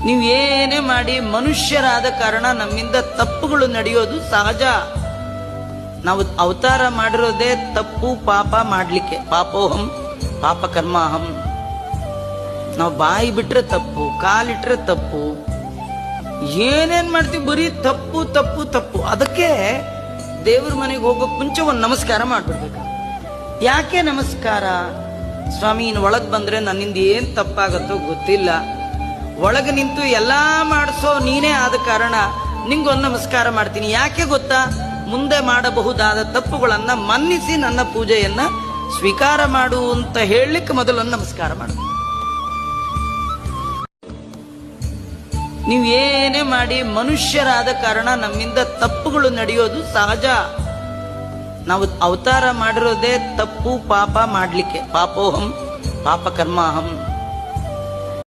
ನೀವು ಏನೇ ಮಾಡಿ ಮನುಷ್ಯರಾದ ಕಾರಣ ನಮ್ಮಿಂದ ತಪ್ಪುಗಳು ನಡೆಯೋದು ಸಹಜ. ನಾವು ಅವತಾರ ಮಾಡಿರೋದೇ ತಪ್ಪು ಪಾಪ ಮಾಡ್ಲಿಕ್ಕೆ. ಪಾಪೋಹಂ ಪಾಪ ಕರ್ಮಾಹಂ. ನಾವು ಬಾಯಿ ಬಿಟ್ರೆ ತಪ್ಪು, ಕಾಲಿಟ್ರೆ ತಪ್ಪು, ಏನೇನ್ ಮಾಡ್ತೀವಿ ಬರೀ ತಪ್ಪು ತಪ್ಪು ತಪ್ಪು. ಅದಕ್ಕೆ ದೇವ್ರ ಮನೆಗೆ ಹೋಗೋಕ್ ಮುಂಚೆ ಒಂದು ನಮಸ್ಕಾರ ಮಾಡ್ಬಿಡ್ಬೇಕು. ಯಾಕೆ ನಮಸ್ಕಾರ? ಸ್ವಾಮಿ ಇನ್ನು ಒಳಗ್ ಬಂದ್ರೆ ನನ್ನಿಂದ ಏನ್ ತಪ್ಪಾಗತ್ತೋ ಗೊತ್ತಿಲ್ಲ, ಒಳಗೆ ನಿಂತು ಎಲ್ಲಾ ಮಾಡಿಸೋ ನೀನೇ ಆದ ಕಾರಣ ನಿಂಗೊಂದು ನಮಸ್ಕಾರ ಮಾಡ್ತೀನಿ. ಯಾಕೆ ಗೊತ್ತಾ? ಮುಂದೆ ಮಾಡಬಹುದಾದ ತಪ್ಪುಗಳನ್ನ ಮನ್ನಿಸಿ ನನ್ನ ಪೂಜೆಯನ್ನ ಸ್ವೀಕಾರ ಮಾಡು ಅಂತ ಹೇಳಲಿಕ್ಕೆ ಮೊದಲೊಂದು ನಮಸ್ಕಾರ ಮಾಡು. ನೀವು ಏನೇ ಮಾಡಿ ಮನುಷ್ಯರಾದ ಕಾರಣ ನಮ್ಮಿಂದ ತಪ್ಪುಗಳು ನಡೆಯೋದು ಸಹಜ. ನಾವು ಅವತಾರ ಮಾಡಿರೋದೇ ತಪ್ಪು ಪಾಪ ಮಾಡ್ಲಿಕ್ಕೆ. ಪಾಪೋಹಂ ಪಾಪ ಕರ್ಮಾಹಂ.